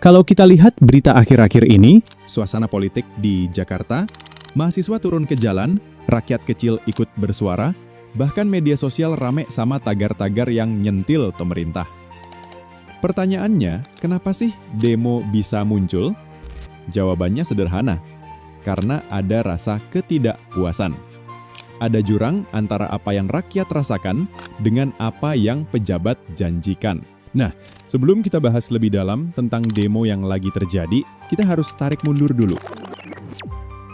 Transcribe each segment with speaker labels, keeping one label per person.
Speaker 1: Kalau kita lihat berita akhir-akhir ini, suasana politik di Jakarta, mahasiswa turun ke jalan, rakyat kecil ikut bersuara, bahkan media sosial rame sama tagar-tagar yang nyentil pemerintah. Pertanyaannya, kenapa sih demo bisa muncul? Jawabannya sederhana, karena ada rasa ketidakpuasan. Ada jurang antara apa yang rakyat rasakan dengan apa yang pejabat janjikan. Nah, sebelum kita bahas lebih dalam tentang demo yang lagi terjadi, kita harus tarik mundur dulu.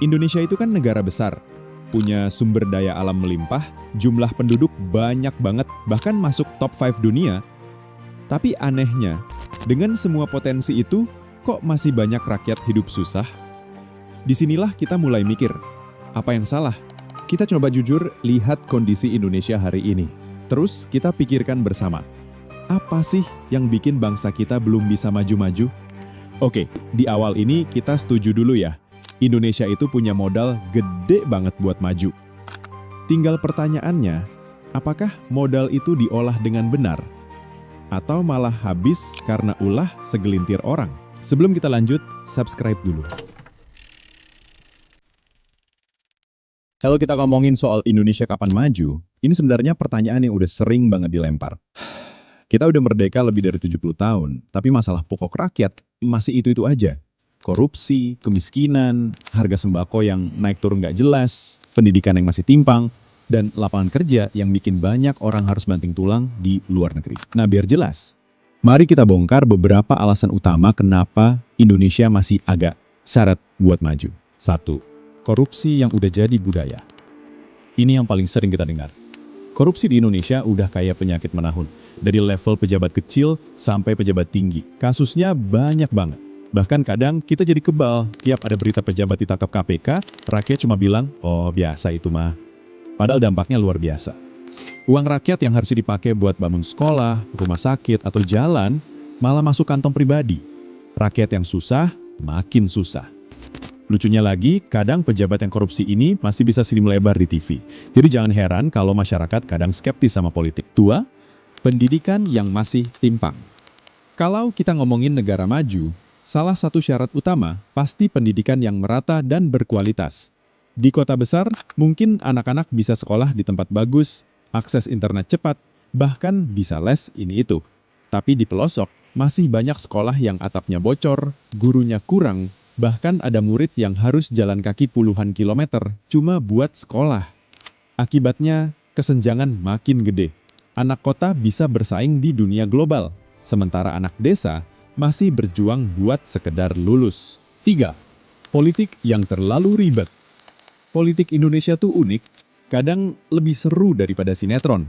Speaker 1: Indonesia itu kan negara besar, punya sumber daya alam melimpah, jumlah penduduk banyak banget, bahkan masuk top 5 dunia. Tapi anehnya, dengan semua potensi itu, kok masih banyak rakyat hidup susah? Disinilah kita mulai mikir, apa yang salah? Kita coba jujur lihat kondisi Indonesia hari ini. Terus kita pikirkan bersama, apa sih yang bikin bangsa kita belum bisa maju-maju? Oke, di awal ini kita setuju dulu ya. Indonesia itu punya modal gede banget buat maju. Tinggal pertanyaannya, apakah modal itu diolah dengan benar? Atau malah habis karena ulah segelintir orang? Sebelum kita lanjut, subscribe dulu. Kalau kita ngomongin soal Indonesia kapan maju, ini sebenarnya pertanyaan yang udah sering banget dilempar. Kita udah merdeka lebih dari 70 tahun, tapi masalah pokok rakyat masih itu-itu aja. Korupsi, kemiskinan, harga sembako yang naik turun nggak jelas, pendidikan yang masih timpang, dan lapangan kerja yang bikin banyak orang harus banting tulang di luar negeri. Nah, biar jelas, mari kita bongkar beberapa alasan utama kenapa Indonesia masih agak syarat buat maju. 1. Korupsi yang udah jadi budaya. Ini yang paling sering kita dengar. Korupsi di Indonesia udah kayak penyakit menahun. Dari level pejabat kecil sampai pejabat tinggi. Kasusnya banyak banget. Bahkan kadang kita jadi kebal. Tiap ada berita pejabat ditangkap KPK, rakyat cuma bilang, oh biasa itu mah. Padahal dampaknya luar biasa. Uang rakyat yang harus dipakai buat bangun sekolah, rumah sakit, atau jalan, malah masuk kantong pribadi. Rakyat yang susah, makin susah. Lucunya lagi, kadang pejabat yang korupsi ini masih bisa sini melebar di TV. Jadi jangan heran kalau masyarakat kadang skeptis sama politik. 2. Pendidikan yang masih timpang. Kalau kita ngomongin negara maju, salah satu syarat utama pasti pendidikan yang merata dan berkualitas. Di kota besar, mungkin anak-anak bisa sekolah di tempat bagus, akses internet cepat, bahkan bisa les ini itu. Tapi di pelosok, masih banyak sekolah yang atapnya bocor, gurunya kurang, bahkan ada murid yang harus jalan kaki puluhan kilometer cuma buat sekolah. Akibatnya, kesenjangan makin gede. Anak kota bisa bersaing di dunia global, sementara anak desa masih berjuang buat sekedar lulus. 3. Politik yang terlalu ribet. Politik Indonesia tuh unik, kadang lebih seru daripada sinetron.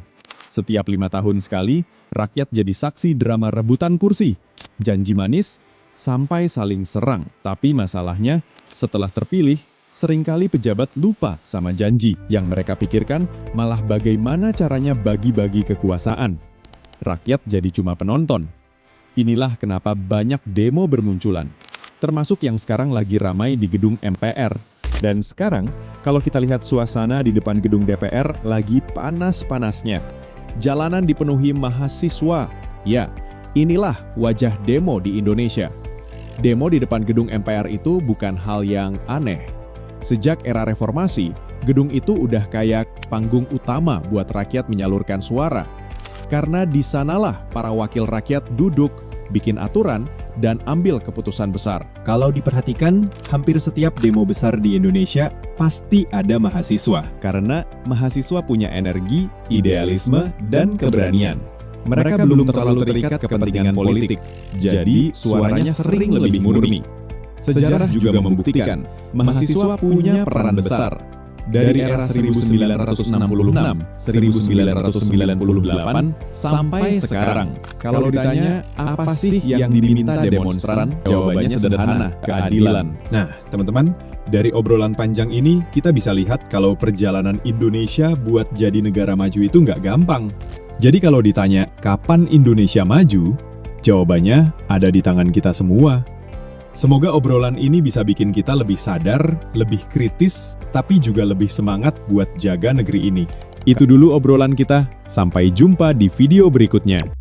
Speaker 1: Setiap 5 tahun sekali, rakyat jadi saksi drama rebutan kursi, janji manis, sampai saling serang. Tapi masalahnya, setelah terpilih, seringkali pejabat lupa sama janji. Yang mereka pikirkan malah bagaimana caranya bagi-bagi kekuasaan. Rakyat jadi cuma penonton. Inilah kenapa banyak demo bermunculan, termasuk yang sekarang lagi ramai di gedung MPR. Dan sekarang, kalau kita lihat suasana di depan gedung DPR lagi panas-panasnya. Jalanan dipenuhi mahasiswa. Ya, inilah wajah demo di Indonesia. Demo di depan gedung MPR itu bukan hal yang aneh. Sejak era reformasi, gedung itu udah kayak panggung utama buat rakyat menyalurkan suara. Karena di sanalah para wakil rakyat duduk, bikin aturan, dan ambil keputusan besar. Kalau diperhatikan, hampir setiap demo besar di Indonesia pasti ada mahasiswa. Karena mahasiswa punya energi, idealisme, dan keberanian. Mereka belum terlalu terikat kepentingan politik, jadi suaranya sering lebih murni. Sejarah juga membuktikan, mahasiswa punya peran besar. Dari era 1966, 1998, sampai sekarang. Kalau ditanya, apa sih yang diminta demonstran? Jawabannya sederhana, keadilan. Nah, teman-teman, dari obrolan panjang ini, kita bisa lihat kalau perjalanan Indonesia buat jadi negara maju itu nggak gampang. Jadi kalau ditanya, kapan Indonesia maju? Jawabannya ada di tangan kita semua. Semoga obrolan ini bisa bikin kita lebih sadar, lebih kritis, tapi juga lebih semangat buat jaga negeri ini. Itu dulu obrolan kita, sampai jumpa di video berikutnya.